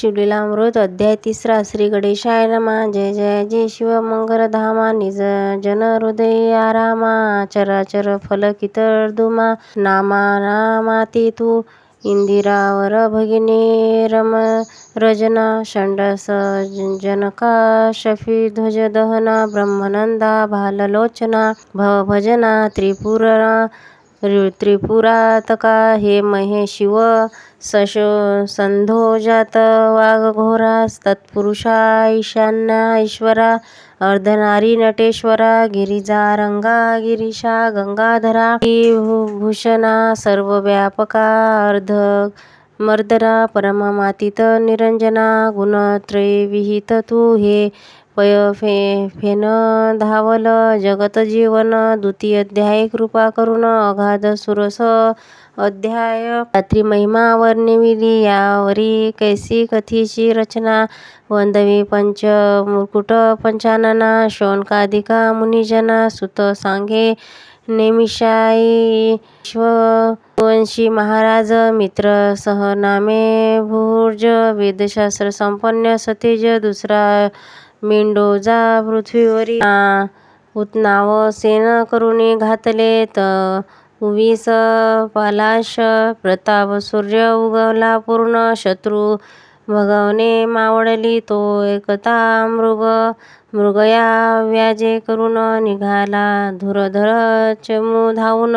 शिवलीलामृत अध्याय 3 श्री गणेशाय नमः. जय जय जय शिव मंगलधामा. निज जन हृदय आरामा. चराचर फलकित दुमा. नामा नामाती तू इंदिरावर भगिनी रम रजना. षण्डस जनका शफी ध्वज दहना. ब्रह्मनंदा भाललोचना भवभजना. त्रिपुरातका हे महे शिव संधो जात वाघघोरास. तत्पुरुषा ईशान्या ईश्वरा. अर्धनारी नटेश्वरा. गिरिजा रंगा गिरीशा गंगाधरा. भूषणा सर्वव्यापका. अर्ध मर्दना परममातीत निरंजना. गुणत्रय विहित तू हे पय फेन धावल जगत जीवन. द्वितीय अध्याय कृपा करुण अगाध सुरस अध्याय. रात्री महिमा वर्णिविली यावरी कैसी कथीची रचना. वंदवी पंच मुकुट पंचानना. शौनकादिका मुनिजना. सुत सांगे नेमिषाई वंशी महाराज. मित्र सहनामे भूर्ज. वेदशास्त्र संपन्न सतेज. दुसरा मेंढोजा पृथ्वीवरी. उत्नाव सेन करुणी घातले. उवीस पालाश प्रताप सूर्य उगवला पूर्ण. शत्रू भगवने मावळली तो एकता. मृगया व्याजे करून निघाला धुरधर चमू धावून.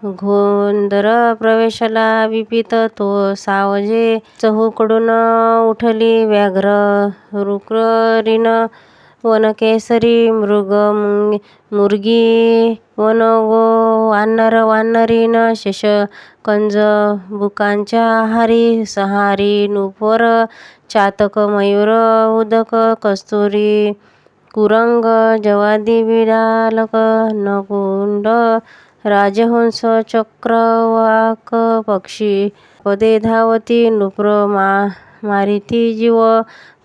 घोंदर प्रवेशला विपित तो सावजे. चहूकडून उठली व्याघ्र रुक्रीण वनकेसरी. मुर्गी वनगो वानरीण. शशकंज बुकांच्या आहारी. सहारी नूपुर चातक मयूर उदक. कस्तुरी कुरंग जवादी बिडालक. नकुंड राजहंस चक्रवाक पक्षी. पदे धावती नूपुर मारिती जीव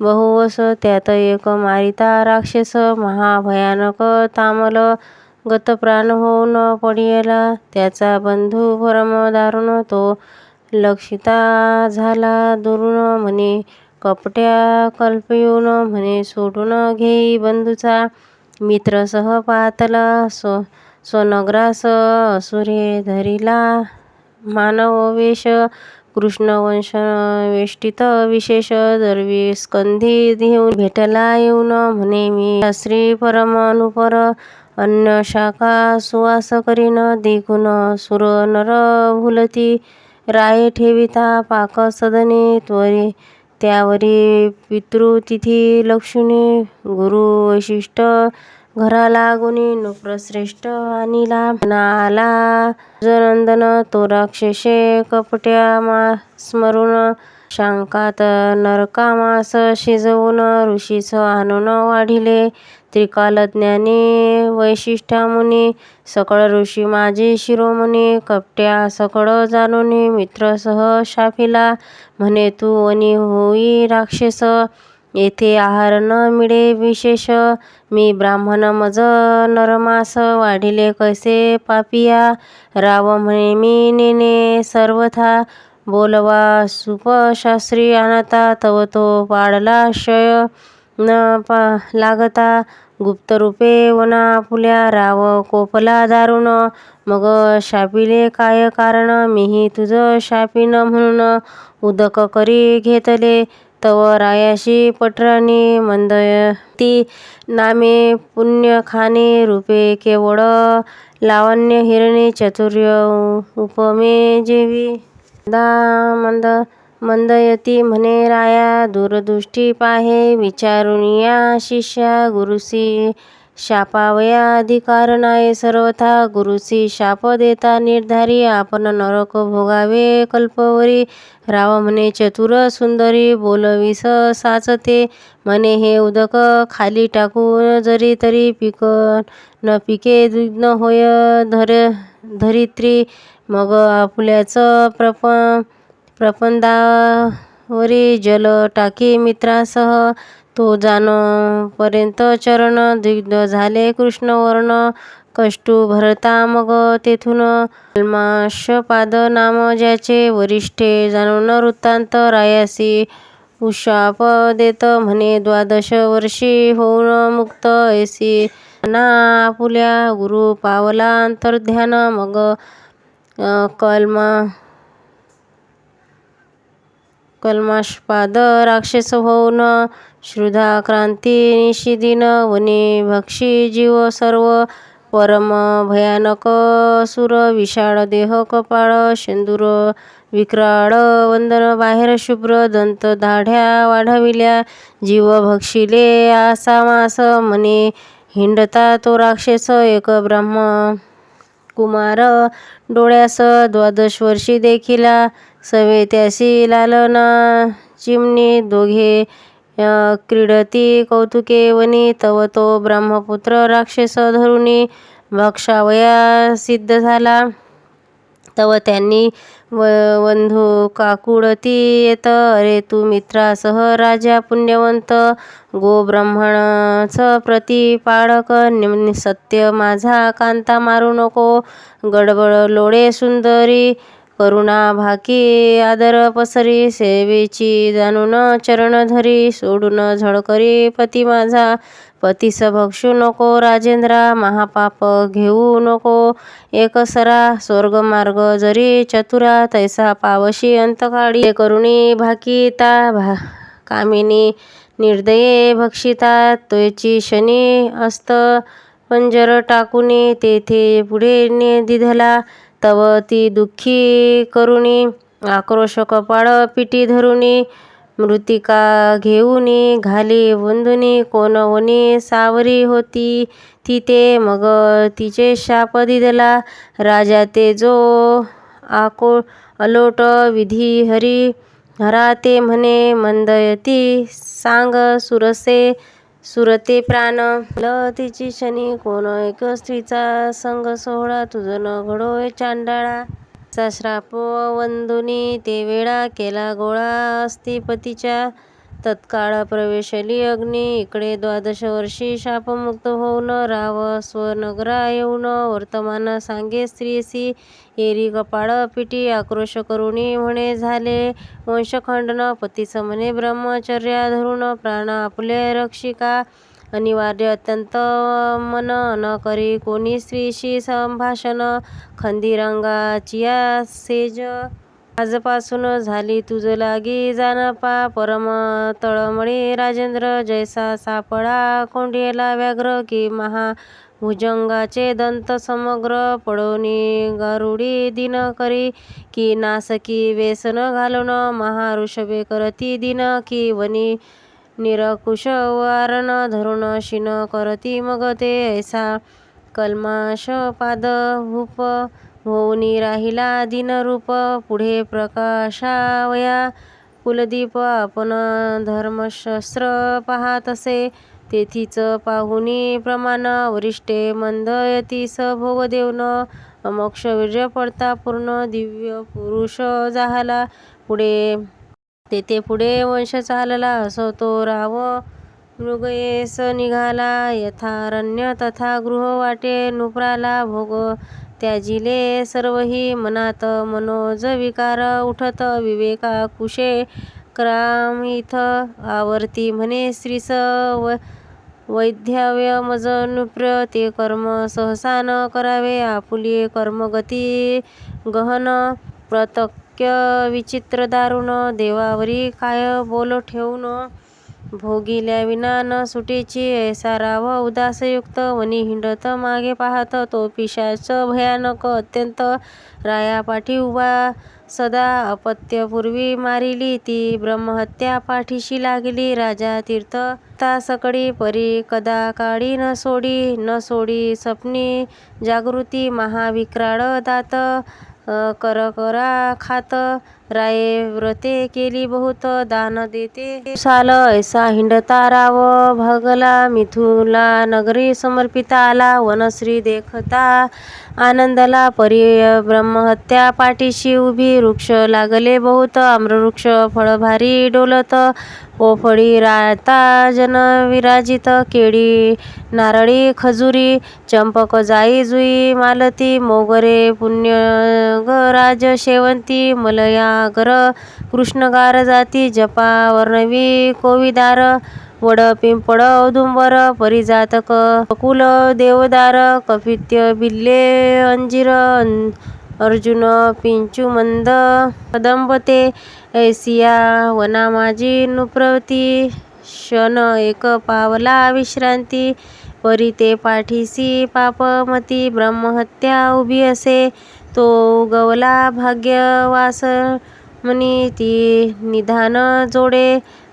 बहुवस. त्यात एक मारिता राक्षस महाभयानक तामल. गतप्राण होऊन पडिला त्याचा बंधू परम दारुण. तो लक्षिता झाला दुरुण म्हणे कपट्या कल्पयून. म्हणे सोडून घेई बंधूचा मित्र सह पातला. सोनग्रास असुरे धरिला मानव वेश. कृष्णवंश वेष्टित विशेष. दर्वी स्कंधी घेऊन भेटला येऊन. म्हणे मी श्री परम अनुपर. अन्न शाखा सुवास करीन. देखून सुर नर भुलती राये ठेविता पाक सदनी. त्यावरी पितृतिथी लक्ष्मी. गुरु वैशिष्ट घरा लागुनी. नृपश्रेष्ठ आणिला नाला नंदन. तो राक्षसे कपट्या स्मरून. शांकात नरकामास शिजवून. ऋषीस आणून वाढिले त्रिकालज्ञानी वैशिष्ट्यामुनी. सकळ ऋषी माझे शिरोमणी. कपट्या सकळ जाणूनी मित्र सह शापिला. म्हणे तू वनी होई राक्षस. येथे आहार न मिळे विशेष. मी ब्राह्मण मज नरमास. वाढिले कैसे पापिया. राव म्हणे मी नेने सर्वथा. बोलवा सुपशास्त्री आणता. तव तो पाडला क्षय न लागता. गुप्त रूपे वना फुल्या. राव कोपला दारुण. मग शापिले काय कारण. मीही तुझ शापिन म्हणून उदक करी घेतले. तव रायाशी पटराणी. मंदयती नामे पुण्य खाणे. रूपे केवळ लावण्य हिरणे. चातुर्य उपमे जेवी. मंदयती म्हणे राया दूरदृष्टी पाहे. विचारुनिया शिष्या. गुरुसी शापावया अधिकार नाही सर्वथा. गुरुसी शाप देता निर्धारी. आपण नरक भोगावे कल्पवरी. राव म्हणे चतुर सुंदरी. बोलविस साचते. म्हणे हे उदक खाली टाकून जरी तरी न पिके न होय धरित्री. मग आपुल्याच प्रपंदावरी जल टाकी मित्रासह. तो जाण पर्यंत चरण दिग्ध झाले कृष्णवर्ण. कष्टू भरता मग तेथून. कल्माशपाद नाम ज्याचे. वरिष्ठे जाणून वृत्तांत रायासी उशाप देत म्हणे 12 वर्षी होऊन मुक्त ऐसी ना आपुल्या गुरु पावला अंतर्ध्यान मग कल्माशपाद राक्षस होऊन श्रुधा क्रांती निशिदिन वने भक्षी जीव सर्व परम भयानक सुर विशाळ देह कपाळ शेंदूर विक्राळ वंदन बाहेर शुभ्र दंत दाढ्या वाढविल्या जीव भक्षिले आसा मास म्हणे हिंडता तो राक्षस एक ब्रह्म कुमार डोळ्यास 12 वर्षी देखिला सवे त्यासी लालना चिमणी दोघे क्रीडती कौतुके वनी तव तो ब्रह्मपुत्र राक्षस धरुणी भक्षावया सिद्ध झाला तव त्यांनी वंधू काकुळती येत अरे तू मित्रासह राजा पुण्यवंत गो ब्राह्मणाच प्रतिपाळक सत्य माझा कांता मारू नको गडबड लोळे सुंदरी करुणा भाकी आदर पसरी सेवेची जाणून चरण धरी सोडून झळकरी पती माझा पतीस भक्षू नको राजेंद्रा महापाप घेऊ नको एकसरा स्वर्गमार्ग जरी चतुरा तैसा पावशी अंतकाळी करुणी भाकीता कामिनी निर्दये भक्षिता त्वची शनी अस्त पंजर टाकुनी तेथे पुढे दिधला तव ती दुःखी करुणी आक्रोश कपाळ पिटी धरुणी मृतिका घेऊनी घाली वंदुनी कोण वनी सावरी होती ती ते मग तिचे शाप दिदला राजा ते जो अलोट विधी हरी हरा ते म्हणे मंदयती सांग सुरते प्राण तिची शनी कोण एक स्त्रीचा संग सोहळा तुझ न घडोय चांडाळा चा श्राप वंदुनी ते वेळा केला गोळा असती पतीच्या तत्काळ प्रवेशली अग्नी इकडे 12 वर्षी शापमुक्त होऊन राव स्वनगरा येऊन वर्तमान सांगे स्त्रीसी एरी कपाळ पिटी आक्रोश करुणी म्हणे झाले वंशखंडन पतीस म्हणे ब्रह्मचर्या धरून प्राण आपले रक्षिका अनिवार्य अत्यंत मन न करी कोणी स्त्रीशी संभाषण खंदिरंगाचिया सेज आजपासून झाली तुझ लागी जानपा परम तळमळी राजेंद्र जैसा सापळा कोंडियला व्याघ्र की महाभुजंगाचे दंत समग्र पडोनी गारुडी दिन करी की नासकी वेसन घालून महाऋषभे करती दिन की वनी निरकुश वारण धरुण शिन करती मग ते ऐसा कल्माश पाद भूप होऊनी राहिला दिनरूप पुढे प्रकाशावया कुलदीप आपण धर्मशस्त्र पाहात असे तेथीच पाहुनी प्रमाण वरिष्ठे मंदयतीस भोग देऊन अमोक्ष वीर्य पडता पूर्ण दिव्य पुरुष जाहला तेथे पुढे वंश चालला असो तो राव मृगयेस निघाला यथारण्य तथा गृह वाटे नुप्राला भोग त्याजिले सर्वही मनात मनोज विकार उठत विवेका कुशे क्रामिथ आवर्ती म्हणे स्त्रीस वैद्याव्य मज नृप्र ते कर्म सहसा न करावे आपुली कर्मगती गहन प्रतक्य विचित्र दारुण देवावरी काय बोल ठेवून भोगिल्या विना न सुटीची ऐसा राव उदासयुक्त वनी हिंडत मागे पाहत तो पिशाच भयानक अत्यंत रायापाठी उभा सदा अपत्यपूर्वी मारिली ती ब्रह्महत्या पाठीशी लागली राजा तीर्थ तासकडी परी कदा काळी न सोडी सपनी जागृती महाविक्राळ दात करकरा खात राये व्रते केली बहुत दान देते साल ऐसा हिंडता राव भगला मिथुला नगरी समर्पिता आला वनश्री देखता आनंदला परी ब्रह्महत्या पाठीशी उभी वृक्ष लागले बहुत आम्रवृक्ष फळभारी डोलत पोफळी राता जन विराजित केळी नारळी खजुरी चंपक जाई जुई मालती मोगरे पुण्यगराज शेवंती मलया सागर कृष्णगार जाती जपा वर्णवी कोविदार वड पिंपळ औदुंबर परिजातक कुल देवदार कपित्य बिल्ले अंजीर अर्जुन पिंचू मंद कदंबते ऐसिया वना माझी नुप्रवती क्षण एक पावला विश्रांती परी ते पाठीसी पापमती ब्रह्महत्या उभी असे तो गवला भाग्यवास मनी ती निधान जोडे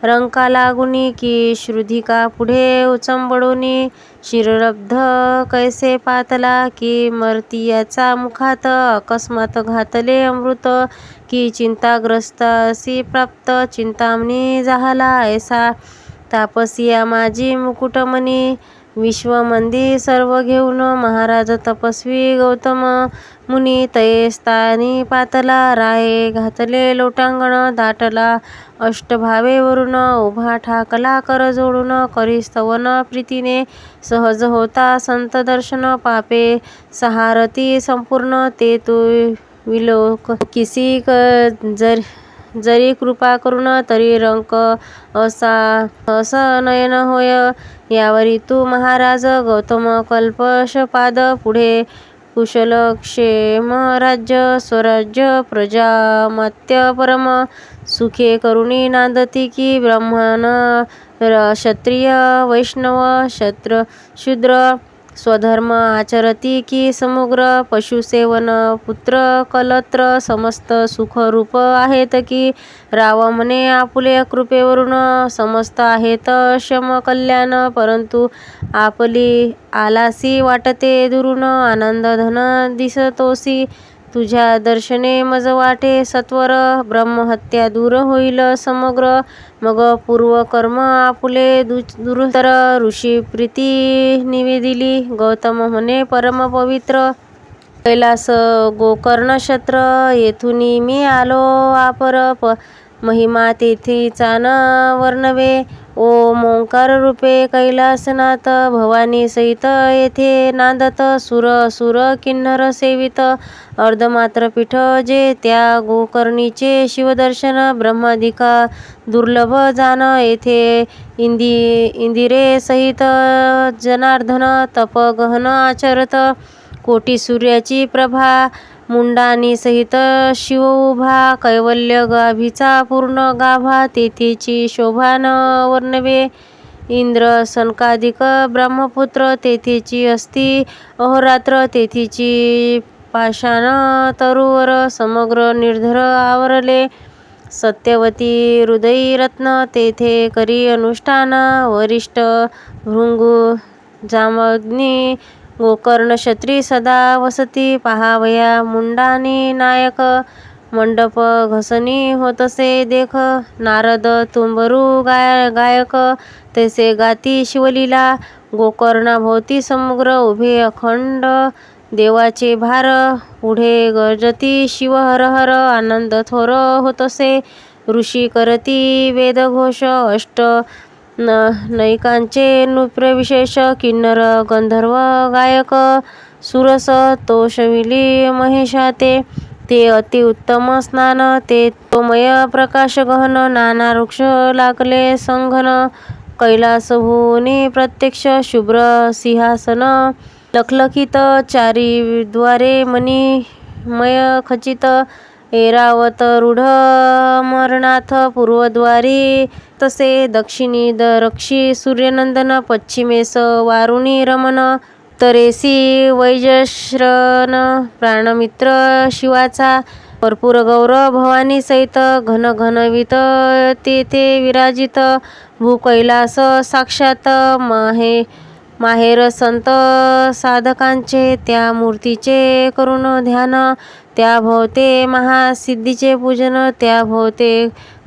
रंका लागुनी की श्रुधिका पुढे उचंबडुनी शिरलब्ध कैसे पातला की मर्तियाचा मुखात अकस्मात घातले अमृत की चिंताग्रस्त असी प्राप्त चिंतामणी झाला ऐसा तापसिया माझी मुकुटमणी विश्वमंदी सर्व घेऊन महाराज तपस्वी गौतम मुनी तये स्थानी पातला राये घातले लोटांगण दाटला अष्टभावे वरून उभा ठाकला कर जोडून करी स्तवन प्रीतीने सहज होता संत दर्शन पापे सहारती संपूर्ण ते तू विलोक किसी जरी कृपा करून तरी रंक असा नयन होय यावरी तू महाराज गौतम कल्पशपाद पुढे कुशल क्षेम राज्य स्वराज्य प्रजामात्य परम सुखे करुणी नांदती की ब्राह्मण क्षत्रिय वैष्णव शूद्र स्वधर्म आचरती की समुग्र पशुसेवन पुत्र कलत्र समस्त सुखरूप आहेत की राव म्हणे आपुले कृपेवरून समस्त आहेत शम कल्याण परंतु आपली आलासी वाटते दुरून आनंद धन दिसतोसी तुझ्या दर्शने मज वाटे सत्वर ब्रह्महत्या दूर होईल समग्र मग पूर्वकर्म आपुले दुरुतर ऋषी प्रीती निवेदिली गौतम म्हणे परम पवित्र कैलास गोकर्ण क्षत्र येथुनी मी आलो आपर महिमा तेथीचा न वर्णवे ओम ओंकार रूपे कैलासनाथ भवानी सहित येथे नांदत सुर किन्नर सेवित अर्धमात्र पीठ जे त्या गोकर्णीचे शिवदर्शन ब्रह्मादिका दुर्लभ जान येथे इंदिरे सहित जनार्दन तप गहन आचरत कोटी सूर्याची प्रभा मुंडानी सहित शिव उभा कैवल्य गाभीचा पूर्ण गाभा तेथीची शोभा न वर्णवे इंद्र सनकादिक ब्रह्मपुत्र तेथीची असती अहोरात्र तेथीची पाषाण तरुवर समग्र निर्धर आवरले सत्यवती हृदयी रत्न तेथे करी अनुष्ठान वरिष्ठ भृंगू जामग्नी गोकर्ण क्षत्री सदा वसती पहावया मुंडानी नायक मंडप घसनी होतसे देख नारद तुंबरू गायक तैसे गाती शिवलीला गोकर्णाभोवती समुद्र उभे अखंड देवाचे भार पुढे गर्जती शिव हर हर आनंद थोर होतसे ऋषी करती वेदघोष अष्ट नैकांचे नृत्यविशेष किन्नर गंधर्व गायक सुरस तोषविली महेशाते ते अति उत्तम स्नान ते तोमय प्रकाश गहन नाना वृक्ष लागले संघन कैलास भुवनी प्रत्यक्ष शुभ्र सिंहासन लखलखित चारी द्वारे मणिमय खचित ऐरावत रूढ अमरनाथ पूर्वद्वारी तसे दक्षिणी रक्षी सूर्यनंदन पश्चिमेस वारुणी रमण उत्तरेसी वैजश्रन प्राणमित्र शिवाचा भरपूर गौरव भवानी सहित घन घनवित तेथे विराजित भूकैलास साक्षात माहेर संत साधकांचे त्या मूर्तीचे करुण ध्यान त्या भोवते महासिद्धीचे पूजन त्या भोवते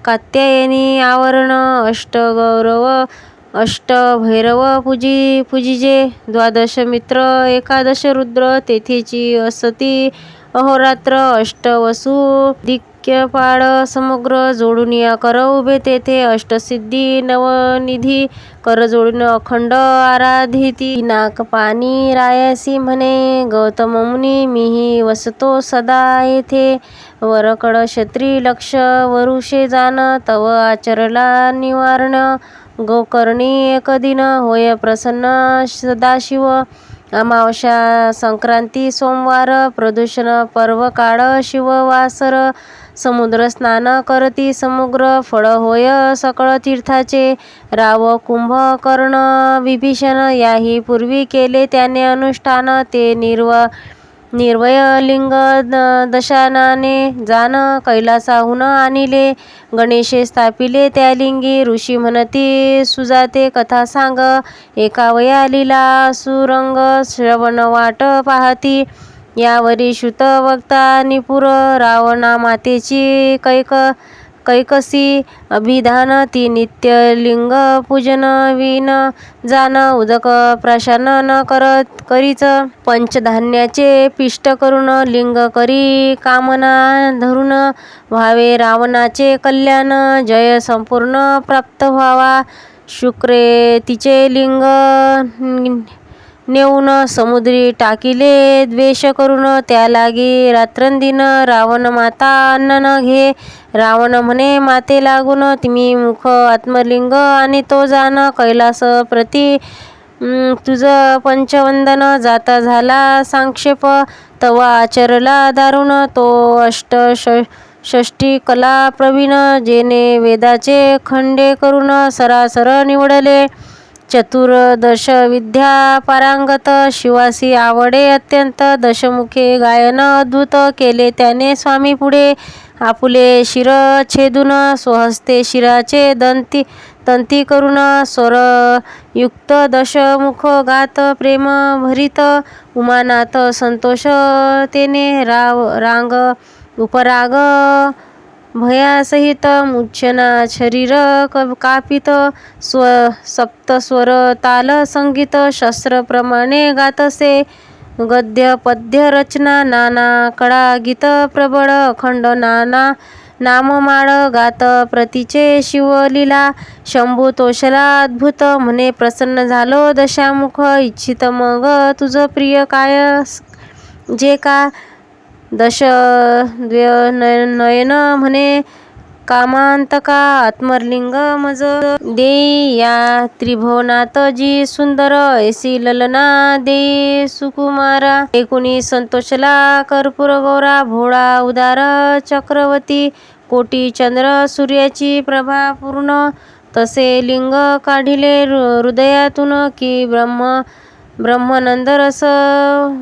कात्यायनी आवरण अष्टगौरव अष्टभैरव पूजिजे द्वादश मित्र एकादश रुद्र तेथीची असती अहोरात्र अष्टवसू ऐक्यपाड समग्र जोडून या कर उभे तेथे अष्टसिद्धी नवनिधी कर जोडून अखंड आराधिती नाक पाणी रायासी म्हणे गौतम मुनी मीही वसतो सदा येथे वरकड क्षत्री लक्ष वरुषे जाण तव आचरला निवारण गोकर्णी एक दिन होय प्रसन्न सदाशिव अमावस्या संक्रांती सोमवार प्रदूषण पर्व काळ शिववासर समुद्र स्नान करती समुद्र फळ होय सकळ तीर्थाचे राव कुंभकर्ण विभीषण याही पूर्वी केले त्याने अनुष्ठान ते निर्वय लिंग दशानाने जाण कैलासाहून आणिले गणेशे स्थापिले त्या लिंगी ऋषी म्हणती सुजाते कथा सांग एका वया लीला सुरंग श्रवण वाट पाहती यावरी श्रुत वक्ता निपुर रावणा मातेची कैकसी अभिधान ती नित्य लिंग पूजन विन जाण उदक प्राशन न करीच पंचधान्याचे पिष्ट करून लिंग करी कामना धरून व्हावे रावणाचे कल्याण जय संपूर्ण प्राप्त व्हावा शुक्रे तिचे लिंग नेऊन समुद्री टाकिले द्वेष करून त्या लागी रात्रंदिन रावण माता अन्न न घे रावण म्हणे माते लागून तुम्ही मुख आत्मलिंग आणि तो जाण कैलास प्रती तुझ पंचवंदन जाता झाला सांक्षेप तवा आचरला दारुण तो षष्टी कला प्रवीण जेने वेदाचे खंडे करून सरासर निवडले चतुर्दश विद्या पारांगत शिवासी आवडे अत्यंत दशमुखे गायन अद्भुत केले त्याने स्वामी पुढे आपुले शिर छेदून स्वहस्ते शिराचे तंती करून स्वरयुक्त दशमुख गात प्रेम भरित उमानाथ संतोष तेने रांग उपराग भयासहित मूर्छना शरीर कापित सप्तस्वर ताल संगीत शस्त्रप्रमाणे गातसे गद्य पद्य रचना नाना कडा गीत प्रबळ अखंड नाना नाममाळ गात प्रतीचे शिवलीला शंभू तोषला अद्भुत म्हणे प्रसन्न झालो दशामुख इच्छित मग तुझ प्रिय काय जे का नयन म्हणे कामांतका आत्मलिंग मज देई या त्रिभुवनात जी सुंदर ऐसी ललना देई सुकुमारा एकुणी संतोषला कर्पूर गौरा भोळा उदार चक्रवर्ती कोटी चंद्र सूर्याची प्रभा पूर्ण तसे लिंग काढिले हृदयातून की ब्रह्मानंद रस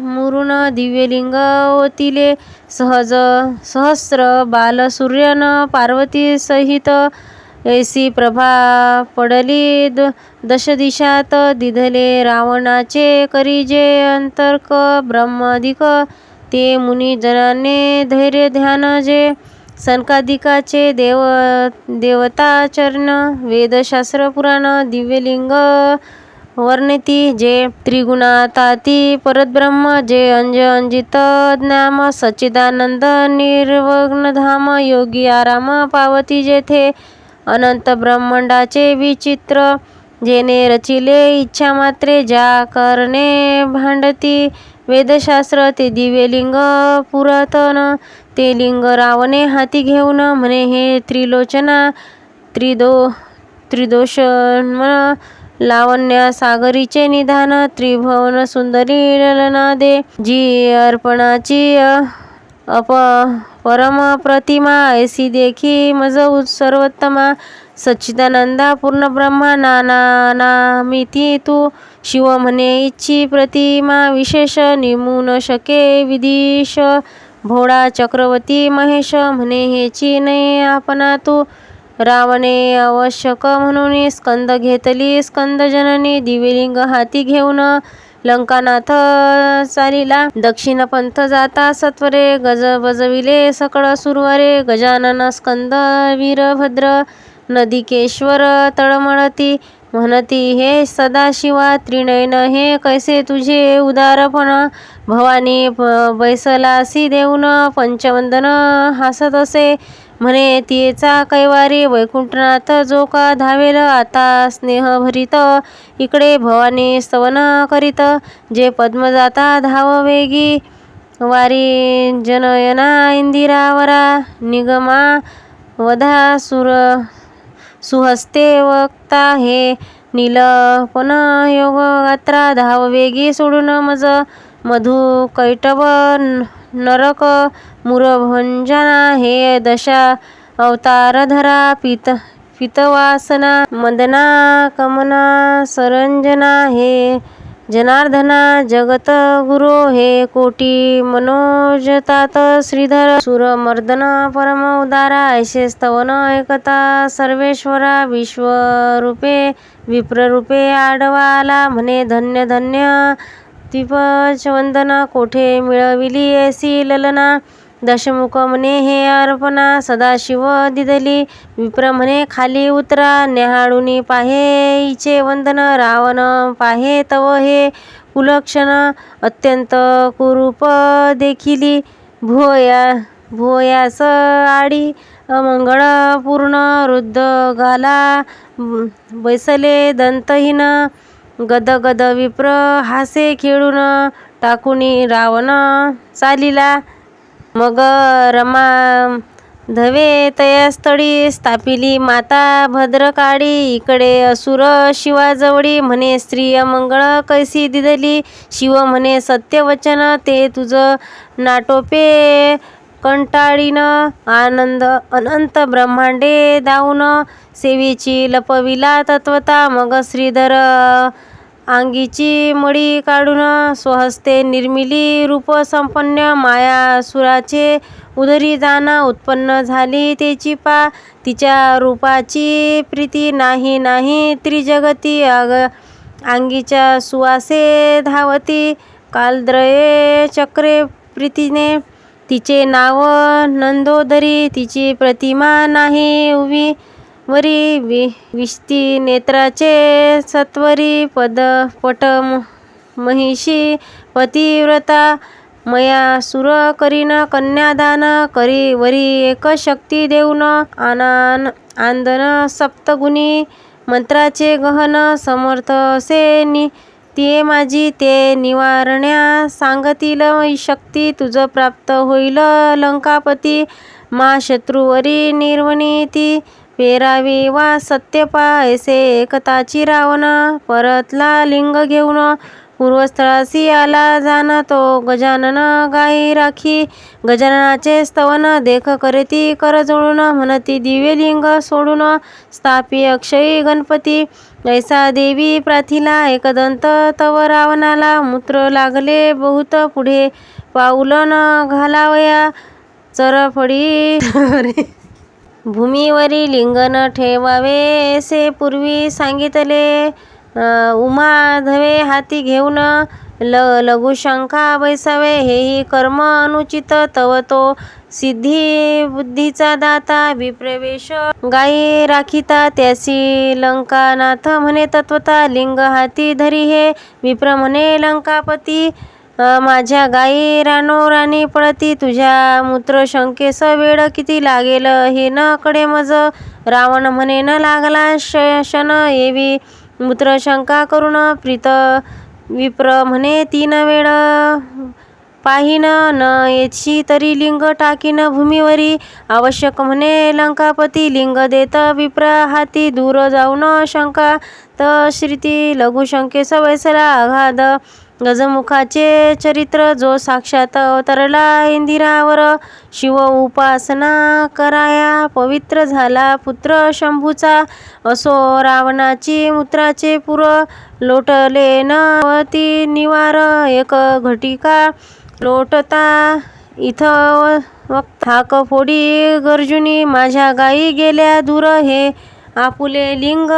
मुरुन दिव्यलिंग ओतिले सहस्र बाल सूर्यन पार्वती सहित ऐसी प्रभा पडली दशदिशात दिधले रावणाचे करी जे अंतर्क ब्रह्मादिक ते मुनी जनाने धैर्य ध्यान जे सनकादिकाचे देवताचरण वेदशास्त्र पुराण दिव्यलिंग वर्णिती जे त्रिगुणाताती परतब्रह्म जे अंजित ज्ञाम सच्चिदानंद निर्वग्नधाम योगी आराम पावती जेथे अनंत ब्रह्मांडाचे विचित्र जेने रचिले इच्छा मात्रे ज्या करणे भांडती वेदशास्त्र ते दिव्यलिंग पुरातन ते लिंग रावणे हाती घेऊन म्हणे हे त्रिलोचना त्रिदोष लावण्या सागरीचे निधान त्रिभुवन सुंदरी ललना दे जी अर्पणाची परम प्रतिमा ऐसी देखी मज सर्वोत्तमा सच्चिदानंदा पूर्ण ब्रह्मा नामिती तू शिव म्हणे इच्छी प्रतिमा विशेष निमू न शके विदिश भोळा चक्रवर्ती महेश म्हणे हेची नाही आपणा तू रावणे आवश्यक म्हणून स्कंद घेतली स्कंद जननी दिव्यलिंग हाती घेऊन लंकानाथ चालिला दक्षिण पंथ जाता सत्वरे गज बजविले सकळ सुरवारे गजानन स्कंद वीरभद्र नदिकेश्वर तळमळती म्हणती हे सदाशिवा त्रिनयन हे कैसे तुझे उदारपण. भवानी बैसलासी देऊन पंचवंदन हासत असे. म्हणे तिचा कैवारी वैकुंठनाथ जो का धावेल आता स्नेहभरित. इकडे भवानी स्तवन करीत जे पद्मजाता धाव वेगी. वारी जनयना इंदिरावरा निगमा वधा सुहस्ते वक्ता हे नीलपन योग गात्रा धाव वेगी सोडून मज मधु कैटव नरक मुरभंजना हे दशा अवतार धरा पितवासना मदना कमना सरंजना हे जनार्दना जगत गुरु हे कोटी मनोजतात श्रीधर सुरमर्दन परम उदारा ऐसे स्तवन ऐकता सर्वेश्वरा विश्वरूपे विप्ररूपे आडवाला म्हणे धन्य धन्य तिपच वंदन कोठे मिळविली ऐसी ललना. दशमुख म्हणे हे अर्पणा सदाशिव दिदली. विप्र म्हणे खाली उतरा न्याहाळून पाहे हिचे वंदन. रावण पाहे तव हे कुलक्षण अत्यंत कुरूप देखिली. भुवयास आडी अमंगळ पूर्ण रुद्ध गाला बैसले दंतहीन. गदगद विप्र हासे खेळून टाकुनी रावण चालिला. मग रमा धवे तयास्थळी स्थापिली माता भद्रकाळी. इकडे असुर शिवाजवळी म्हणे स्त्री अमंगळ कैसी दिदली. शिव म्हणे सत्यवचन ते तुझ नाटोपे कंटाळीन. आनंद अनंत ब्रह्मांडे दाऊन सेवेची लपविला तत्वता. मग श्रीधर अंगीची मळी काढून स्वहस्ते निर्मिली रूप संपन्न. माया सुराचे उदरी जाना उत्पन्न झाली तेची पा. तिच्या रूपाची प्रीती नाही नाही त्रिजगती. अंगीच्या सुवासे धावती कालद्रये चक्रे प्रीतीने. तिचे नाव नंदोदरी तिची प्रतिमा नाही उभी वरी. विस्ती नेत्राचे सत्वरी पट महिषी पतिव्रता. मया सुर करीन कन्यादान करी वरी एक शक्ती देऊन. आंदन सप्तगुणी मंत्राचे गहन समर्थ असे ते माझी ते निवारण्या सांगतील शक्ती. तुझ प्राप्त होईल लंकापती. मा शत्रुवरी निर्वनिती पेरावी वा सत्यपा. ऐसे एकताची रावण परतला लिंग घेऊन. पूर्वस्थळासी आला जाण तो गजानन गाई राखी. गजाननाचे स्तवन देख करेती कर जोडून. म्हणती दिव्यलिंग सोडून स्थापी अक्षयी गणपती. ऐसा देवी प्राथिला एकदंत तव रावणाला. मूत्र लागले बहुत पुढे पाऊल न घालावया चरफडी. भूमीवरी लिंग न ठेवावे ऐसे पूर्वी सांगितले. उमाधवे हाती घेऊन लघुशंका बैसावे हेही कर्म अनुचित. तव तो सिद्धी बुद्धीचा दाता विप्रवेश गायी राखिता. त्यासी लंकानाथ म्हणे तत्वता. लिंग हाती धरी हे विप्र म्हणे लंकापती. माझ्या गायी रानोराणी पळती तुझ्या मूत्र शंकेस वेळ किती लागेल हे न कडे मज. रावण म्हणे न लागला शन एवी मूत्रशंका करून प्रीत. विप्र म्हणे 3 वेळ पाहिन न येची तरी लिंग टाकीन भूमीवरी. आवश्यक म्हणे लंकापती लिंग देत विप्र हाती. दूर जाऊन शंका तश्रिती लघुशंकेस बैसला अगाध. गजमुखाचे चरित्र जो साक्षात अवतरला इंदिरावर. शिव उपासना कराया पवित्र झाला पुत्र शंभूचा. असो रावणाची मूत्राचे पुर लोटले नवती निवार. एक घटिका लोटता इथं थाक फोडी गर्जुनी. माझ्या गायी गेल्या दूर हे आपुले लिंग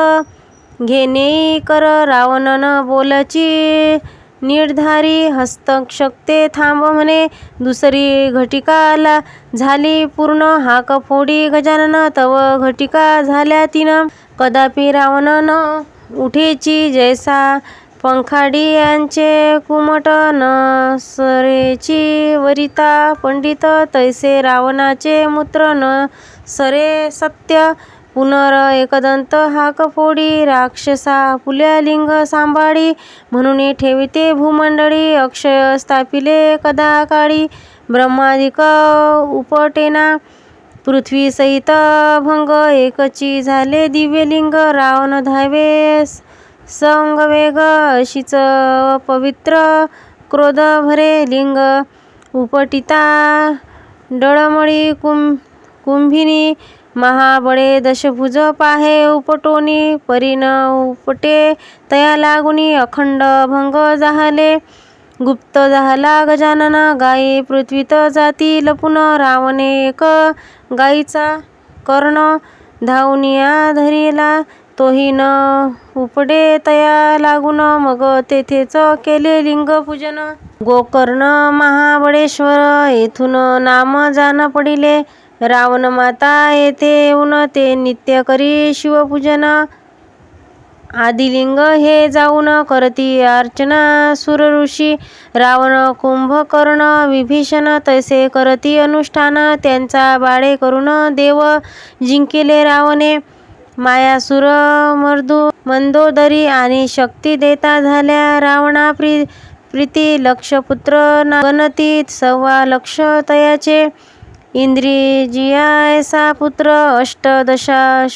घेणे कर. रावण न बोलची निर्धारी हस्तक्षक्ते थांब म्हणे. दुसरी घटिका झाली पूर्ण हाक फोडी गजानन. तव घटिका झाल्या 3. कदापि रावण न उठेची जैसा पंखाडी यांचे कुमट न सरेची वरिता पंडित तैसे रावणाचे मूत्र न सरे सत्य पुनर एकदंत हाक फोडी राक्षसा पुल्या लिंग सांभाळी म्हणून ठेविते भूमंडळी अक्षय स्थापिले कदा काळी ब्रह्मादिक उपटेना पृथ्वी सहित भंग एकची झाले दिव्यलिंग रावण धावे संगवेग अशीच पवित्र क्रोध भरे लिंग उपटिता डळमळी कुंभिनी महाबळे दशभुज पाहे उपटोनी परीन उपटे तया लागुनी अखंड भंग जाहले गुप्त झाला गजानन गायी पृथ्वीत जाती लपून रावणे एक गायीचा कर्ण धावनिया धरिला तोही न उपडे तया लागून मग तेथेच केले लिंग पूजन गोकर्ण महाबळेश्वर येथून नाम जान पडिले रावण माता येथे येऊन ते नित्य करी शिवपूजन आदिलिंग हे जाऊन करती अर्चना सुर ऋषी रावण कुंभकर्ण विभीषण तैसे करती अनुष्ठान त्यांचा बाळे करून देव जिंकिले रावणे मायासुर मंदोदरी आणि शक्ती देता झाल्या रावणा प्रीती लक्षपुत्र गणती 1.25 तयाचे इंद्रिजिया ऐसा पुत्र अष्टदशा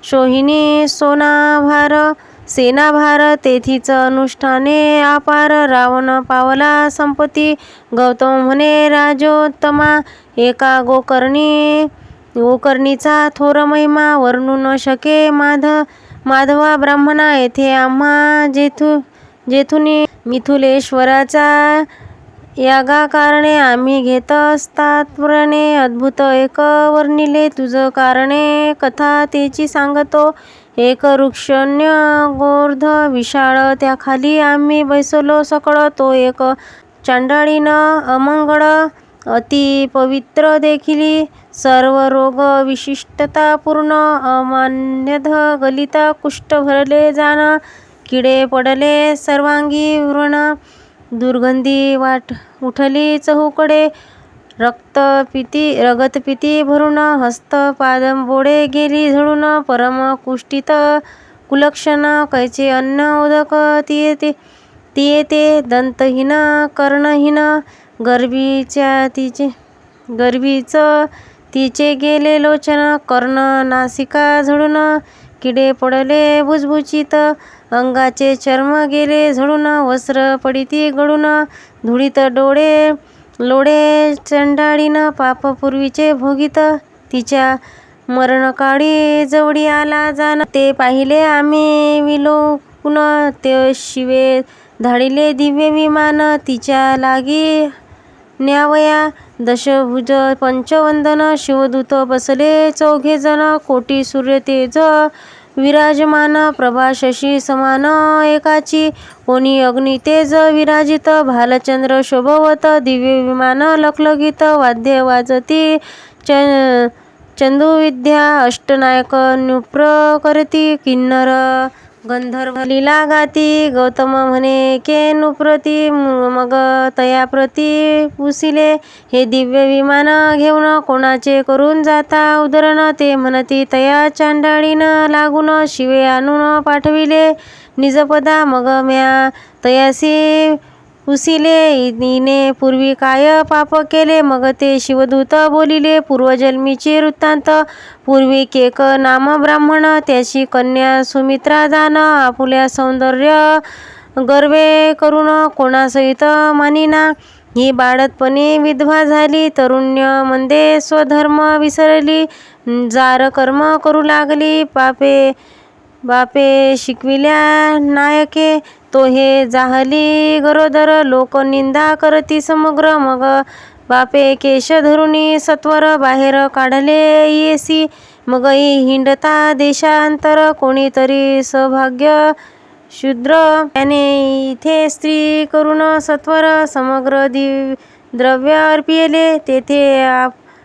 शोहिनी सोनाभार सेनाभार तेथीच अनुष्ठाने अपार रावण पावला संपत्ती गौतम म्हणे राजोत्तमा एका गोकर्णीचा थोर महिमा वर्णू न शके माधवा ब्राह्मणा येथे आम्हा जेथुनी मिथुलेश्वराचा यागा कारणे आम्ही घेत असतात्पुराणे अद्भुत एक वर्णिले तुझ कारणे कथा तेची सांगतो एक वृक्षण्य गोर्ध विशाळ त्याखाली आम्ही बैसलो सकळ तो एक चांडाळीन अमंगळ अति पवित्र देखिली सर्व रोग विशिष्टता पूर्ण अमान्यध गलिता कुष्ठ भरले जाण किडे पडले सर्वांगी व्रण दुर्गंधी वाट उठली चहूकडे रगतपिती भरून हस्त पादंबोडे गेली झळून परम कुष्ठित कुलक्षण कैचे अन्न उदक तिये दंतहीन कर्णहीन गर्भीच तिचे गेले लोचन कर्ण नासिका झळून किडे पडले भुजभुजीत अंगाचे चर्म गेले झळून वस्त्र पडिती गळून धुळीत डोळे लोळे चंडाळीन पाप पूर्वीचे भोगीत तिच्या मरणकाळी जवळी आला जाण ते पाहिले आम्ही विलोकुन ते शिवे धाडिले दिव्य विमान तिच्या लागी न्यावया दशभुज पंचवंदन शिवदूत बसले 4 जण कोटी सूर्य तेज विराजमान प्रभा शशी समान एकाची कोणी अग्नी तेज विराजित भालचंद्र शोभवत दिव्य विमान लखलखित वाद्य वाजती चंदुविद्या अष्टनायक नृप्र करती किन्नर गंधर्व लीला गाती गौतम म्हणे के नृप्रती मग तया प्रती पुसिले हे दिव्य विमान घेऊन कोणाचे करून जाता उदरण ते म्हणती तया चांडाळीन लागून शिवे आणून पाठविले निजपदा मग म्या तयासी पुसिले हिने पूर्वी काय पाप केले मग ते शिवदूत बोलिले पूर्वजन्मीचे वृत्तांत पूर्वी केक नाम ब्राह्मण त्याची कन्या सुमित्रा जाण आपुल्या सौंदर्य गर्वे करून कोणासहित मानिना ही बाळतपणी विधवा झाली तरुण्य मंदे स्वधर्म विसरली जार कर्म करू लागली बापे शिकविल्या नायके तो हे जाहली गरोदर लोक निंदा करती समग्र मग बापे केश धरुनी सत्वर बाहेर काढले येसी मग हिंडता देशांतर कोणीतरी सौभाग्य शूद्र त्याने इथे स्त्री करून सत्वर समग्र द्रव्य अर्पिले तेथे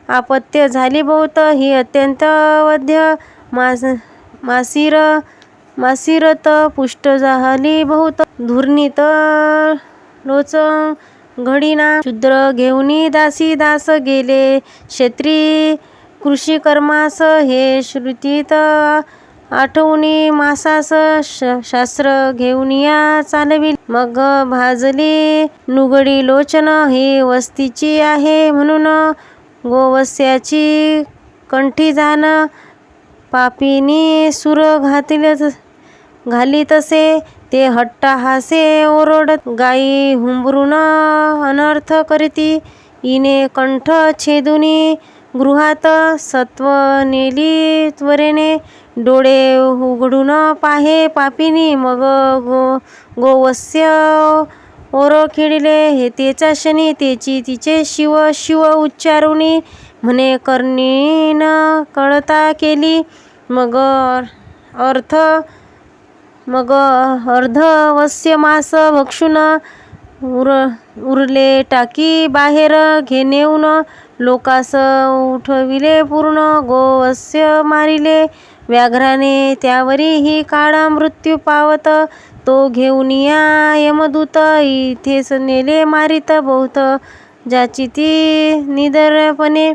आपत्य झाली बहुत ही अत्यंत वध्य मासीर मासिरत पुष्ट झाली बहुत धुर्नीत लोच घडीना शूद्र घेऊनी दासी दास गेले क्षेत्री कृषी कर्मास हे श्रुतीत आठवणी मासास शास्त्र घेऊन या चालवी मग भाजली नुगडी लोचन हे वस्तीची आहे म्हणून गोवस्याची कंठी जाण पापीनी सूर घाली तसे ते हट्टहासे ओरडत गाई हुंबरून अनर्थ करीती इने कंठ छेदुनी गृहात सत्व नेली त्वरेने डोळे उघडून पाहे पापिनी मग गोवस्य ओरखिडिले हे तेचा शनी तेची तिचे शिव शिव उच्चारुनी म्हणे कर्णीन कळता केली मग अर्धवस्य मास भक्षुन उरले टाकी बाहेर घेनेऊन लोकास उठविले पूर्ण गोवस्य मारिले व्याघ्राने त्यावरी ही काळा मृत्यू पावत तो घेऊन या यमदूत इथेच नेले मारित बहुत ज्याची ती निदरपणे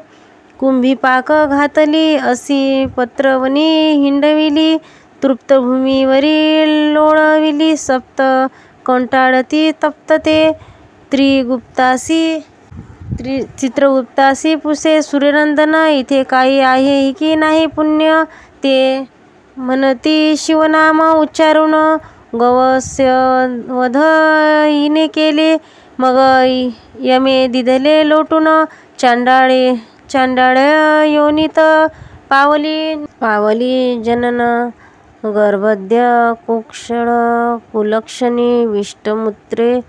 कुंभीपाक घातली अशी पत्रवनी हिंडविली तृप्त भूमीवरील लोळविली सप्त कंटाळती तप्त ते चित्रगुप्तासी पुसे सूर्यनंदन इथे काही आहे की नाही पुण्य ते म्हणती शिवनाम उच्चारून गवस्य वध हिने केले मग यमे दिधले लोटून चांडाळ योनीत पावली जनन गर्भद्य कुक्षळ कुलक्षणी विष्टमूत्रे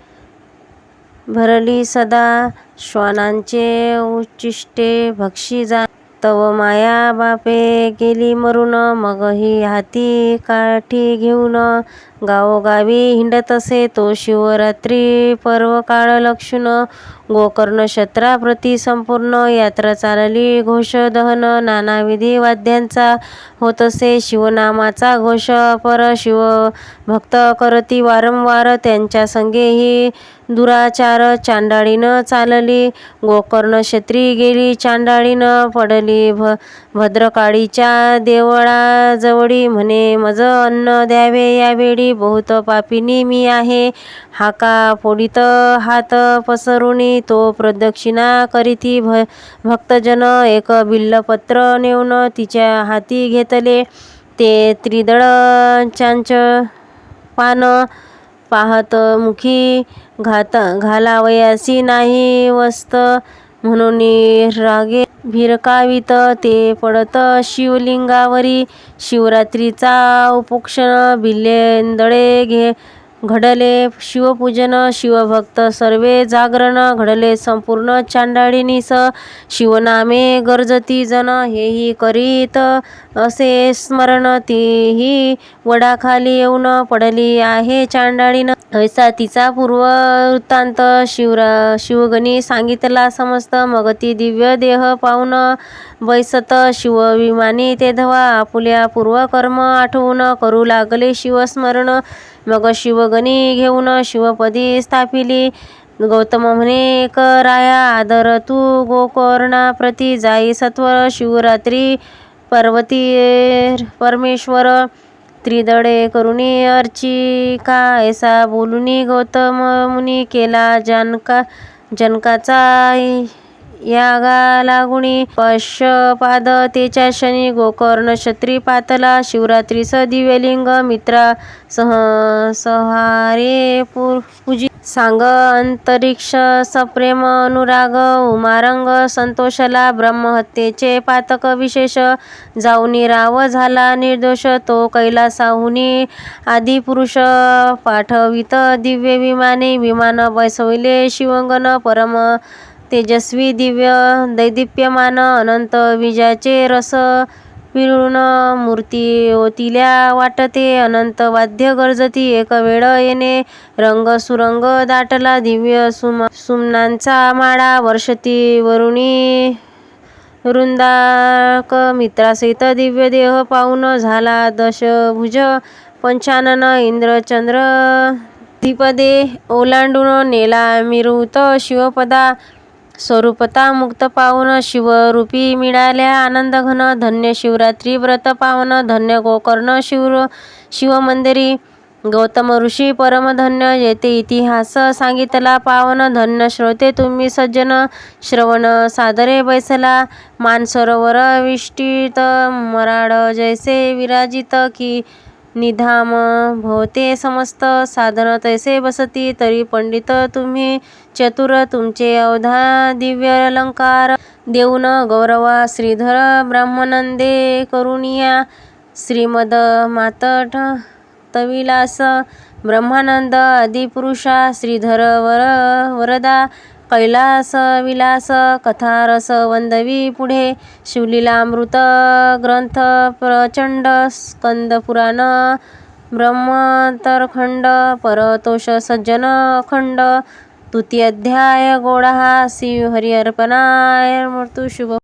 भरली सदा श्वानांचे उच्चिष्टे भक्षी जा तव माया बापे गेली मरून मग ही हाती काठी घेऊन गावोगावी हिंडत असे तो शिवरात्री पर्व काळ लक्षून गोकर्ण क्षत्राप्रती संपूर्ण यात्रा चालली घोष दहन नानाविधी वाद्यांचा होत असे शिवनामाचा घोष पर शिव भक्त करती वारंवार त्यांच्या संगे ही दुराचार चांडाळीन चालली गोकर्ण क्षत्री गेली चांडाळीन पडली भद्रकाळीच्या देवळाजवळी म्हणे मज अन्न द्यावे यावेळी बहुत पापिनी मी आहे हाका फोडीत हात पसरुनी तो प्रदक्षिणा करीती भक्तजन एक बिल्लपत्र नेऊन तिच्या हाती घेतले ते त्रिदळ चांच पान पाहत मुखी घालावयासी नाही वस्त म्हणून रागे भिरकावित ते पडत शिवलिंगावरी शिवरात्रीचा उपोक्षण बिल्लेंदळे घडले शिवपूजन शिवभक्त सर्वे जागरण घडले संपूर्ण चांडाळीनीस शिवनामे गर्जती जन हेही करीत असे स्मरण तीही वडाखाली येऊन पडली आहे चांडाळीन ऐसा तिचा पूर्व वृत्तांत शिवगणी सांगितला समस्त मग ती दिव्य देह पाहून बैसत शिवविमानी ते धवा आपुल्या पूर्वकर्म आठवून करू लागले शिवस्मरण मग शिवगणी घेऊन शिवपदी स्थापिली गौतम म्हणे एक राया आदर तू गोकर्णाप्रती जाई सत्वर शिवरात्री पार्वती परमेश्वर त्रिदळे करुणी अर्चिका ऐसा बोलुनी गौतम मुनी केला जनकाचा यागा लागुणी पश्यपाद तेच्या शनी गोकर्ण क्षत्री पातला शिवरात्रीस दिव्यलिंग मित्रा सहारे पूजी सांग अंतरिक्ष सप्रेम अनुराग उमारंग संतोषला ब्रह्महत्येचे पातक विशेष जाऊनी राव झाला निर्दोष तो कैलासाहुनी आदिपुरुष पाठवित दिव्य विमाने विमान बसविले शिवंगन परम तेजस्वी दिव्य दैदिप्यमान अनंत विजाचे रस पिळून मूर्ती ओतिल्या वाटते अनंत वाद्य गर्जती एक वेळ येणे रंग सुरंग दाटला दिव्य सुमनांचा माळा वर्षती वरुणी वृंदाक मित्रासहित दिव्य देह पाहून झाला दशभुज पंचानन इंद्रचंद्र द्विपदे ओलांडून नेला मिरुत शिवपदा स्वरूपता मुक्त पावन शिवरूपी मिळाल्या आनंद घन धन्य शिवरात्री व्रत पावन धन्य गोकर्ण शिवमंदिरी गौतम ऋषी परमधन्य येथे इतिहास सांगितला पावन धन्य श्रोते तुम्ही सज्जन श्रवण सादरे बैसला मानसरोवर विष्टित मराड जैसे विराजित की निधाम भोवते समस्त साधन तैसे बसती तरी पंडित तुम्ही चतुर तुमचे अवधा दिव्य अलंकार देऊन गौरवा श्रीधर ब्रह्मनंदे करुणिया श्रीमद मातट तविलास ब्रह्मानंद आदिपुरुषा श्रीधर वरदा कैलास विलास कथारस वंदवी पुढे शिवलीलामृत ग्रंथ प्रचंड स्कंद पुराण ब्रह्मतरखंड परतोष सज्जन अखंड तृतीय अध्याय गोडा शिव हरि अर्पणाय मृत्यू शुभ